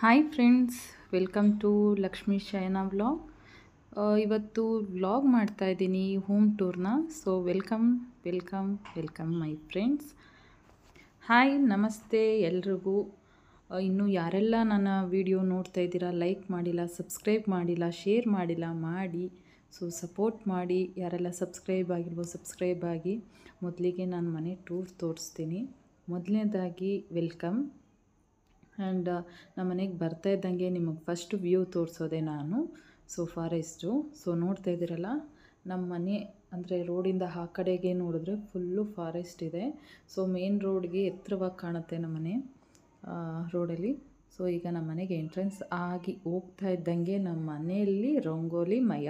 Hi friends, welcome to Lakshmi Shayana vlog. ಇವತ್ತು vlog ಮಾಡ್ತಾ ಇದ್ದೀನಿ ಹೋಮ್ ಟೂರ್ನ. So welcome my friends. Hi, ನಮಸ್ತೆ ಎಲ್ರಿಗೂ. ಇನ್ನೂ ಯಾರೆಲ್ಲ ನನ್ನ ವಿಡಿಯೋ ನೋಡ್ತಾ ಇದ್ದೀರಾ, ಲೈಕ್ ಮಾಡಿಲ್ಲ, ಸಬ್ಸ್ಕ್ರೈಬ್ ಮಾಡಿಲ್ಲ, ಶೇರ್ ಮಾಡಿಲ್ಲ, ಮಾಡಿ. ಸೊ ಸಪೋರ್ಟ್ ಮಾಡಿ. ಯಾರೆಲ್ಲ ಸಬ್ಸ್ಕ್ರೈಬ್ ಆಗಿಲ್ವೋ ಸಬ್ಸ್ಕ್ರೈಬ್ ಆಗಿ. ಮೊದಲಿಗೆ ನಾನು ಮನೆ ಟೂರ್ ತೋರಿಸ್ತೀನಿ. ಮೊದಲನೇದಾಗಿ ವೆಲ್ಕಮ್. ಆ್ಯಂಡ್ ನಮ್ಮ ಮನೆಗೆ ಬರ್ತಾ ಇದ್ದಂಗೆ ನಿಮಗೆ ಫಸ್ಟ್ ವ್ಯೂ ತೋರಿಸೋದೆ ನಾನು. So forest. ಸೊ ನೋಡ್ತಾ ಇದ್ದೀರಲ್ಲ, ನಮ್ಮ ಮನೆ ಅಂದರೆ ರೋಡಿಂದ ಆ ಕಡೆಗೆ ನೋಡಿದ್ರೆ ಫುಲ್ಲು ಫಾರೆಸ್ಟ್ ಇದೆ. ಸೊ ಮೇನ್ ರೋಡ್ಗೆ ಎತ್ತರವಾಗಿ ಕಾಣುತ್ತೆ ನಮ್ಮ ಮನೆ ರೋಡಲ್ಲಿ. ಸೊ ಈಗ ನಮ್ಮ ಮನೆಗೆ ಎಂಟ್ರೆನ್ಸ್ ಆಗಿ ಹೋಗ್ತಾ ಇದ್ದಂಗೆ ನಮ್ಮ ಮನೆಯಲ್ಲಿ ರಂಗೋಲಿ ಮಯ.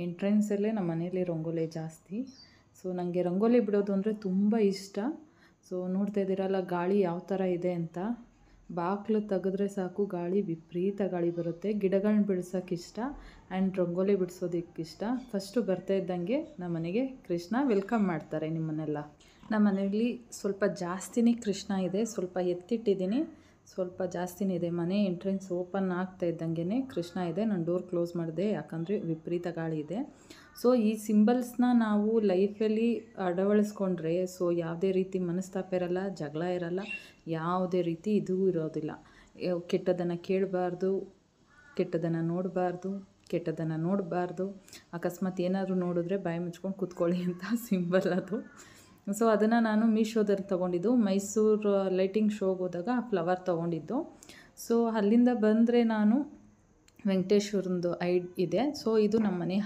ಎಂಟ್ರೆನ್ಸಲ್ಲೇ ನಮ್ಮ ಮನೆಯಲ್ಲಿ ರಂಗೋಲಿ ಜಾಸ್ತಿ. ಸೊ ನನಗೆ ರಂಗೋಲಿ ಬಿಡೋದು ಅಂದರೆ ತುಂಬ ಇಷ್ಟ. ಸೊ ನೋಡ್ತಾ ಇದ್ದೀರಲ್ಲ ಗಾಳಿ ಯಾವ ಥರ ಇದೆ ಅಂತ. ಬಾಗಿಲು ತೆಗೆದ್ರೆ ಸಾಕು ಗಾಳಿ, ವಿಪರೀತ ಗಾಳಿ ಬರುತ್ತೆ. ಗಿಡಗಳನ್ನ ಬಿಡ್ಸೋಕೆ ಇಷ್ಟ ಆ್ಯಂಡ್ ರಂಗೋಲಿ ಬಿಡಿಸೋದಕ್ಕಿಷ್ಟ. ಫಸ್ಟು ಬರ್ತಾ ಇದ್ದಂಗೆ ನಮ್ಮ ಮನೆಗೆ ಕೃಷ್ಣ ವೆಲ್ಕಮ್ ಮಾಡ್ತಾರೆ ನಿಮ್ಮನ್ನೆಲ್ಲ. ನಮ್ಮ ಮನೆಯಲ್ಲಿ ಸ್ವಲ್ಪ ಜಾಸ್ತಿನೇ ಕೃಷ್ಣ ಇದೆ. ಸ್ವಲ್ಪ ಎತ್ತಿಟ್ಟಿದ್ದೀನಿ, ಸ್ವಲ್ಪ ಜಾಸ್ತಿನೇ ಇದೆ. ಮನೆ ಎಂಟ್ರೆನ್ಸ್ ಓಪನ್ ಆಗ್ತಾ ಇದ್ದಂಗೆ ಕೃಷ್ಣ ಇದೆ. ನಾನು ಡೋರ್ ಕ್ಲೋಸ್ ಮಾಡಿದೆ, ಯಾಕಂದರೆ ವಿಪರೀತ ಗಾಳಿ ಇದೆ. ಸೊ ಈ ಸಿಂಬಲ್ಸ್ನ ನಾವು ಲೈಫಲ್ಲಿ ಅಳವಡಿಸ್ಕೊಂಡ್ರೆ ಸೊ ಯಾವುದೇ ರೀತಿ ಮನಸ್ತಾಪ ಇರಲ್ಲ, ಜಗಳ ಇರಲ್ಲ, ಯಾವುದೇ ರೀತಿ ಇದು ಇರೋದಿಲ್ಲ. ಕೆಟ್ಟದನ್ನು ಕೇಳಬಾರ್ದು, ಕೆಟ್ಟದನ್ನು ನೋಡಬಾರ್ದು. ಅಕಸ್ಮಾತ್ ಏನಾದರೂ ನೋಡಿದ್ರೆ ಬಾಯಿ ಮುಚ್ಕೊಂಡು ಕೂತ್ಕೊಳ್ಳಿ ಅಂತ ಸಿಂಬಲ್ ಅದು. ಸೊ ಅದನ್ನು ನಾನು ಮೀಶೋದಲ್ಲಿ ತೊಗೊಂಡಿದ್ದು. ಮೈಸೂರು ಲೈಟಿಂಗ್ ಶೋಗೆ ಹೋದಾಗ ಆ ಫ್ಲವರ್ ತೊಗೊಂಡಿದ್ದು. ಸೊ ಅಲ್ಲಿಂದ ಬಂದರೆ ನಾನು ವೆಂಕಟೇಶ್ವರಂದು ಇದೆ. ಸೊ ಇದು ನಮ್ಮ ಮನೆ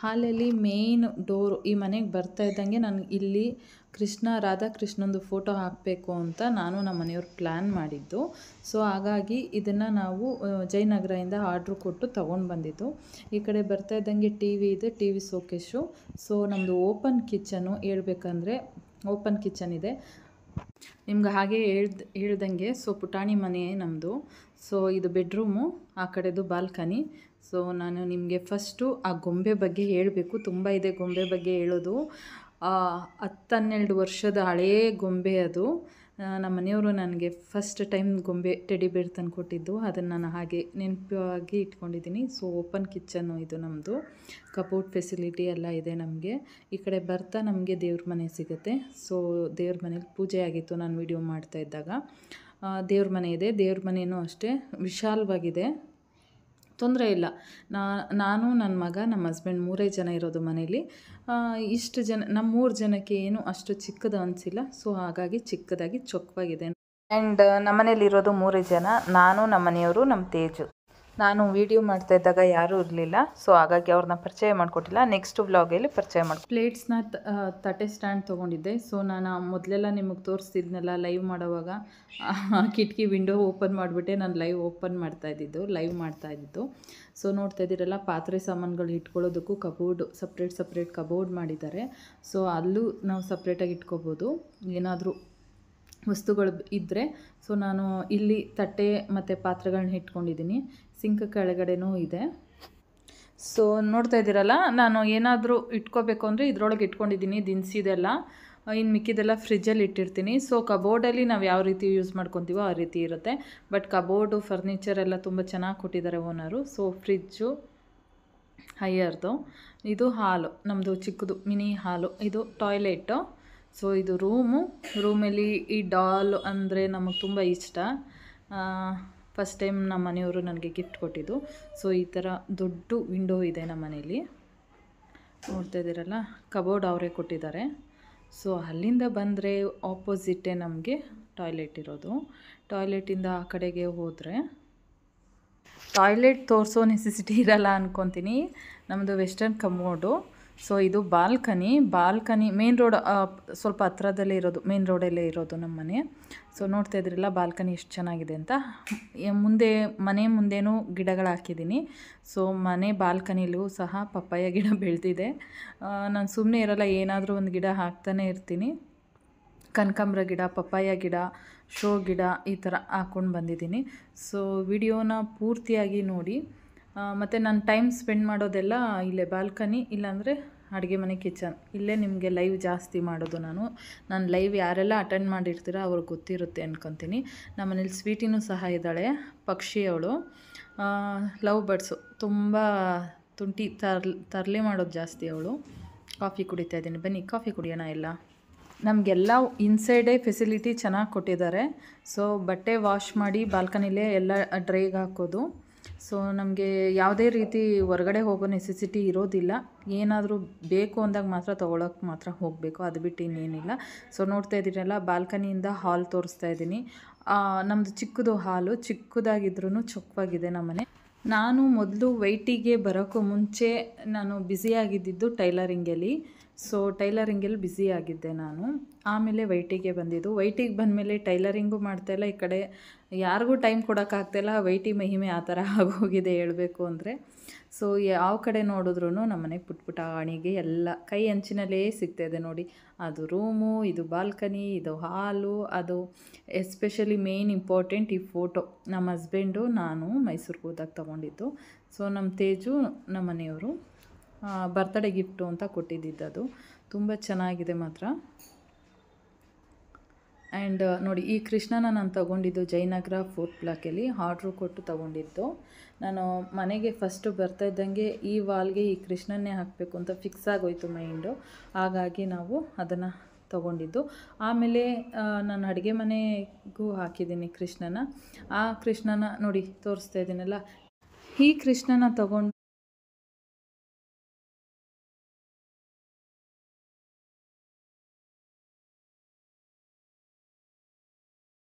ಹಾಲಲ್ಲಿ ಮೇಯ್ನ್ ಡೋರು. ಈ ಮನೆಗೆ ಬರ್ತಾ ಇದ್ದಂಗೆ ನಾನು ಇಲ್ಲಿ ರಾಧಾಕೃಷ್ಣಂದು ಫೋಟೋ ಹಾಕಬೇಕು ಅಂತ ನಾನು ನಮ್ಮ ಮನೆಯವ್ರು ಪ್ಲ್ಯಾನ್ ಮಾಡಿದ್ದು. ಸೊ ಹಾಗಾಗಿ ಇದನ್ನು ನಾವು ಜಯನಗರದಿಂದ ಆರ್ಡ್ರ್ ಕೊಟ್ಟು ತೊಗೊಂಡು ಬಂದಿದ್ದು. ಈ ಕಡೆ ಬರ್ತಾ ಇದ್ದಂಗೆ ಟಿ ವಿ ಇದೆ, ಟಿ ವಿ ಸೋಕೇಶು. ಸೊ ನಮ್ಮದು ಓಪನ್ ಕಿಚನು. ಹೇಳ್ಬೇಕಂದ್ರೆ ಓಪನ್ ಕಿಚನ್ ಇದೆ ನಿಮ್ಗೆ. ಹಾಗೆ ಹೇಳ್ದಂಗೆ ಸೊ ಪುಟಾಣಿ ಮನೆ ನಮ್ಮದು. ಸೊ ಇದು ಬೆಡ್ರೂಮು, ಆ ಕಡೆದು ಬಾಲ್ಕನಿ. ಸೊ ನಾನು ನಿಮಗೆ ಫಸ್ಟು ಆ ಗೊಂಬೆ ಬಗ್ಗೆ ಹೇಳಬೇಕು. ತುಂಬ ಇದೆ ಗೊಂಬೆ ಬಗ್ಗೆ ಹೇಳೋದು. 10-12 ವರ್ಷದ ಹಳೆಯ ಗೊಂಬೆ ಅದು. ನಮ್ಮ ಮನೆಯವರು ನನಗೆ ಫಸ್ಟ್ ಟೈಮ್ ಗೊಂಬೆ ಟೆಡಿ ಬೇರ್ ತಂದು ಕೊಟ್ಟಿದ್ದು. ಅದನ್ನು ನಾನು ಹಾಗೆ ನೆನಪಾಗಿ ಇಟ್ಕೊಂಡಿದ್ದೀನಿ. ಸೊ ಓಪನ್ ಕಿಚನ್ನು ಇದು ನಮ್ಮದು. ಕಬೋರ್ಡ್ ಫೆಸಿಲಿಟಿ ಎಲ್ಲ ಇದೆ ನಮಗೆ. ಈ ಕಡೆ ಬರ್ತಾ ನಮಗೆ ದೇವ್ರ ಮನೆ ಸಿಗುತ್ತೆ. ಸೊ ದೇವ್ರ ಮನೇಲಿ ಪೂಜೆ ಆಗಿತ್ತು ನಾನು ವಿಡಿಯೋ ಮಾಡ್ತಾ ಇದ್ದಾಗ. ದೇವ್ರ ಮನೆ ಇದೆ. ದೇವ್ರ ಮನೆಯೂ ಅಷ್ಟೇ ವಿಶಾಲವಾಗಿದೆ, ತೊಂದರೆ ಇಲ್ಲ. ನಾನು ನನ್ನ ಮಗ, ನಮ್ಮ ಹಸ್ಬೆಂಡ್ 3 ಜನ ಇರೋದು ಮನೇಲಿ. ಇಷ್ಟು ಜನ, ನಮ್ಮ 3 ಜನಕ್ಕೆ ಏನು ಅಷ್ಟು ಚಿಕ್ಕದು ಅನಿಸಿಲ್ಲ. ಸೊ ಹಾಗಾಗಿ ಚಿಕ್ಕದಾಗಿ ಚೊಕ್ಕವಾಗಿದೆ. ಆ್ಯಂಡ್ ನಮ್ಮ ಮನೇಲಿರೋದು 3 ಜನ, ನಾನು, ನಮ್ಮ ಮನೆಯವರು, ನಮ್ಮ ತೇಜು. ನಾನು ವಿಡಿಯೋ ಮಾಡ್ತಾ ಇದ್ದಾಗ ಯಾರೂ ಇರಲಿಲ್ಲ. ಸೊ ಹಾಗಾಗಿ ಅವ್ರನ್ನ ಪರಿಚಯ ಮಾಡಿಕೊಟ್ಟಿಲ್ಲ. ನೆಕ್ಸ್ಟ್ ವ್ಲಾಗಲ್ಲಿ ಪರಿಚಯ ಪ್ಲೇಟ್ಸ್ನ ತಟ್ಟೆ ಸ್ಟ್ಯಾಂಡ್ ತೊಗೊಂಡಿದ್ದೆ. ಸೊ ನಾನು ಮೊದಲೆಲ್ಲ ನಿಮಗೆ ತೋರಿಸ್ತಿದ್ನಲ್ಲ ಲೈವ್ ಮಾಡೋವಾಗ, ಕಿಟಕಿ ವಿಂಡೋ ಓಪನ್ ಮಾಡಿಬಿಟ್ಟೆ ನಾನು ಲೈವ್ ಮಾಡ್ತಾ ಇದ್ದಿದ್ದು. ಸೊ ನೋಡ್ತಾ ಇದ್ದೀರಲ್ಲ, ಪಾತ್ರೆ ಸಾಮಾನುಗಳು ಇಟ್ಕೊಳ್ಳೋದಕ್ಕೂ ಕಬೋರ್ಡ್, ಸಪ್ರೇಟ್ ಕಬೋರ್ಡ್ ಮಾಡಿದ್ದಾರೆ. ಸೊ ಅಲ್ಲೂ ನಾವು ಸಪ್ರೇಟಾಗಿ ಇಟ್ಕೋಬೋದು ಏನಾದರೂ ವಸ್ತುಗಳು ಇದ್ದರೆ. ಸೊ ನಾನು ಇಲ್ಲಿ ತಟ್ಟೆ ಮತ್ತು ಪಾತ್ರೆಗಳನ್ನ ಇಟ್ಕೊಂಡಿದ್ದೀನಿ. ಸಿಂಕ್ ಕೆಳಗಡೆನೂ ಇದೆ. ಸೊ ನೋಡ್ತಾ ಇದ್ದೀರಲ್ಲ, ನಾನು ಏನಾದರೂ ಇಟ್ಕೋಬೇಕು ಅಂದರೆ ಇದರೊಳಗೆ ಇಟ್ಕೊಂಡಿದ್ದೀನಿ ದಿನಸಿದೆಲ್ಲ. ಇನ್ನು ಮಿಕ್ಕಿದೆಲ್ಲ ಫ್ರಿಜ್ಜಲ್ಲಿ ಇಟ್ಟಿರ್ತೀನಿ. ಸೊ ಕಬೋರ್ಡಲ್ಲಿ ನಾವು ಯಾವ ರೀತಿ ಯೂಸ್ ಮಾಡ್ಕೊತೀವೋ ಆ ರೀತಿ ಇರುತ್ತೆ. ಬಟ್ ಕಬೋರ್ಡು, ಫರ್ನಿಚರ್ ಎಲ್ಲ ತುಂಬ ಚೆನ್ನಾಗಿ ಕೊಟ್ಟಿದ್ದಾರೆ ಓನರು. So fridge ಹೈಯರ್ದು. ಇದು ಹಾಲು ನಮ್ಮದು, ಚಿಕ್ಕದು ಮಿನಿ ಹಾಲು. ಇದು ಟಾಯ್ಲೆಟು. ಸೊ ಇದು ರೂಮಲ್ಲಿ ಈ ಡಾಲ್ ಅಂದರೆ ನಮಗೆ ತುಂಬ ಇಷ್ಟ. ಫಸ್ಟ್ ಟೈಮ್ ನಮ್ಮ ಮನೆಯವರು ನನಗೆ ಗಿಫ್ಟ್ ಕೊಟ್ಟಿದ್ದು. ಸೊ ಈ ಥರ ದೊಡ್ಡ ವಿಂಡೋ ಇದೆ ನಮ್ಮ ಮನೇಲಿ. ನೋಡ್ತಾ ಇದ್ದೀರಲ್ಲ, ಕಬೋರ್ಡ್ ಅವರೇ ಕೊಟ್ಟಿದ್ದಾರೆ. ಸೊ ಅಲ್ಲಿಂದ ಬಂದರೆ ಆಪೋಸಿಟ್ಟೇ ನಮಗೆ ಟಾಯ್ಲೆಟ್ ಇರೋದು. ಟಾಯ್ಲೆಟಿಂದ ಆ ಕಡೆಗೆ ಹೋದರೆ ಟಾಯ್ಲೆಟ್ ತೋರಿಸೋ ನೆಸೆಸಿಟಿ ಇರಲ್ಲ ಅಂದ್ಕೊತೀನಿ. ನಮ್ಮದು ವೆಸ್ಟರ್ನ್ ಕಮೋಡು. ಸೊ ಇದು ಬಾಲ್ಕನಿ ಮೇನ್ ರೋಡ್ ಸ್ವಲ್ಪ ಹತ್ರದಲ್ಲೇ ಇರೋದು, ಮೇನ್ ರೋಡಲ್ಲೇ ಇರೋದು ನಮ್ಮ ಮನೆ. ಸೊ ನೋಡ್ತಾ ಇದ್ರಲ್ಲ ಬಾಲ್ಕನಿ ಎಷ್ಟು ಚೆನ್ನಾಗಿದೆ ಅಂತ. ಮನೆ ಮುಂದೆನೂ ಗಿಡಗಳು ಹಾಕಿದ್ದೀನಿ. ಸೊ ಮನೆ ಬಾಲ್ಕನಿಲೂ ಸಹ ಪಪ್ಪಾಯ ಗಿಡ ಬೆಳೆದಿದೆ. ನಾನು ಸುಮ್ಮನೆ ಇರಲ್ಲ, ಏನಾದರೂ ಒಂದು ಗಿಡ ಹಾಕ್ತಾನೇ ಇರ್ತೀನಿ. ಕನಕಾಂಬರ ಗಿಡ, ಪಪ್ಪಾಯ ಗಿಡ, ಶೋ ಗಿಡ ಈ ಥರ ಹಾಕ್ಕೊಂಡು ಬಂದಿದ್ದೀನಿ. ಸೊ ವಿಡಿಯೋನ ಪೂರ್ತಿಯಾಗಿ ನೋಡಿ. ಮತ್ತು ನಾನು ಟೈಮ್ ಸ್ಪೆಂಡ್ ಮಾಡೋದೆಲ್ಲ ಇಲ್ಲೇ ಬಾಲ್ಕನಿ, ಇಲ್ಲಾಂದರೆ ಅಡುಗೆ ಮನೆ ಕಿಚನ್. ಇಲ್ಲೇ ನಿಮಗೆ ಲೈವ್ ಜಾಸ್ತಿ ಮಾಡೋದು ನಾನು ಲೈವ್ ಯಾರೆಲ್ಲ ಅಟೆಂಡ್ ಮಾಡಿರ್ತೀರೋ ಅವ್ರಿಗೆ ಗೊತ್ತಿರುತ್ತೆ ಅನ್ಕೊತೀನಿ. ನಮ್ಮ ಮನೇಲಿ ಸ್ವೀಟಿನೂ ಸಹ ಇದ್ದಾಳೆ, ಪಕ್ಷಿಯವಳು. ಲವ್ ಬರ್ಡ್ಸು, ತುಂಬ ತುಂಟಿ ತರಲೆ ಮಾಡೋದು ಜಾಸ್ತಿ ಅವಳು. ಕಾಫಿ ಕುಡಿತಾ ಇದ್ದೀನಿ, ಬನ್ನಿ ಕಾಫಿ ಕುಡಿಯೋಣ ಎಲ್ಲ. ನಮಗೆಲ್ಲ ಇನ್ಸೈಡೇ ಫೆಸಿಲಿಟಿ ಚೆನ್ನಾಗಿ ಕೊಟ್ಟಿದ್ದಾರೆ. ಸೊ ಬಟ್ಟೆ ವಾಶ್ ಮಾಡಿ ಬಾಲ್ಕನಿಲೇ ಎಲ್ಲ ಡ್ರೈಗೆ ಹಾಕೋದು. ಸೊ ನಮಗೆ ಯಾವುದೇ ರೀತಿ ಹೊರಗಡೆ ಹೋಗೋ ನೆಸೆಸಿಟಿ ಇರೋದಿಲ್ಲ. ಏನಾದರೂ ಬೇಕು ಅಂದಾಗ ಮಾತ್ರ ತೊಗೊಳಕ್ಕೆ ಮಾತ್ರ ಹೋಗಬೇಕು, ಅದು ಬಿಟ್ಟು ಇನ್ನೇನಿಲ್ಲ. ಸೊ ನೋಡ್ತಾ ಇದ್ದೀರಲ್ಲ, ಬಾಲ್ಕನಿಯಿಂದ ಹಾಲ್ ತೋರಿಸ್ತಾ ಇದ್ದೀನಿ. ನಮ್ಮದು ಚಿಕ್ಕದು ಹಾಲು, ಚಿಕ್ಕದಾಗಿದ್ರೂ ಚೊಕ್ಕವಾಗಿದೆ ನಮ್ಮನೆ. ನಾನು ಮೊದಲು ವೈಟಿಗೆ ಬರೋಕ್ಕೂ ಮುಂಚೆ ನಾನು ಬ್ಯುಸಿಯಾಗಿದ್ದಿದ್ದು ಟೈಲರಿಂಗಲ್ಲಿ. ಸೊ ಟೈಲರಿಂಗಲ್ಲಿ ಬ್ಯುಸಿ ಆಗಿದ್ದೆ ನಾನು. ಆಮೇಲೆ ವೈಟಿಗೆ ಬಂದಿದ್ದು. ವೈಟಿಗೆ ಬಂದಮೇಲೆ ಟೈಲರಿಂಗು ಮಾಡ್ತಾಯಿಲ್ಲ, ಈ ಕಡೆ ಯಾರಿಗೂ ಟೈಮ್ ಕೊಡೋಕ್ಕಾಗ್ತಾಯಿಲ್ಲ. ವೈಟಿ ಮಹಿಮೆ ಆ ಥರ ಆಗೋಗಿದೆ ಹೇಳಬೇಕು ಅಂದರೆ. ಸೊ ಯಾವ ಕಡೆ ನೋಡಿದ್ರೂ ನಮ್ಮ ಮನೆಗೆ ಪುಟ್ಪುಟಾಣಿಗೆ ಎಲ್ಲ ಕೈ ಹಂಚಿನಲ್ಲೇ ಸಿಗ್ತಾಯಿದೆ ನೋಡಿ. ಅದು ರೂಮು, ಇದು ಬಾಲ್ಕನಿ, ಇದು ಹಾಲು, ಅದು ಎಸ್ಪೆಷಲಿ ಮೇನ್ ಇಂಪಾರ್ಟೆಂಟ್ ಈ ಫೋಟೋ ನಮ್ಮ ಹಸ್ಬೆಂಡು ನಾನು ಮೈಸೂರಿಗೆ ಹೋದಾಗ ತೊಗೊಂಡಿದ್ದು. ಸೊ ನಮ್ಮ ತೇಜು ನಮ್ಮ ಮನೆಯವರು ಬರ್ತ್ಡೇ ಗಿಫ್ಟು ಅಂತ ಕೊಟ್ಟಿದ್ದು. ತುಂಬ ಚೆನ್ನಾಗಿದೆ ಮಾತ್ರ. ಆ್ಯಂಡ್ ನೋಡಿ, ಈ ಕೃಷ್ಣನ ನಾನು ತೊಗೊಂಡಿದ್ದು ಜಯನಗರ 4th ಬ್ಲಾಕಲ್ಲಿ ಆರ್ಡ್ರು ಕೊಟ್ಟು ತೊಗೊಂಡಿದ್ದು. ನಾನು ಮನೆಗೆ ಫಸ್ಟು ಬರ್ತಾಯಿದ್ದಂಗೆ ಈ ವಾಲ್ಗೆ ಈ ಕೃಷ್ಣನ್ನೇ ಹಾಕಬೇಕು ಅಂತ ಫಿಕ್ಸ್ ಆಗೋಯ್ತು ಮೈಂಡು. ಹಾಗಾಗಿ ನಾವು ಅದನ್ನು ತೊಗೊಂಡಿದ್ದು. ಆಮೇಲೆ ನಾನು ಅಡುಗೆ ಮನೆಗೂ ಹಾಕಿದ್ದೀನಿ ಕೃಷ್ಣನ. ಆ ಕೃಷ್ಣನ ನೋಡಿ ತೋರಿಸ್ತಾ ಇದ್ದೀನಲ್ಲ, ಈ ಕೃಷ್ಣನ ತೊಗೊಂಡು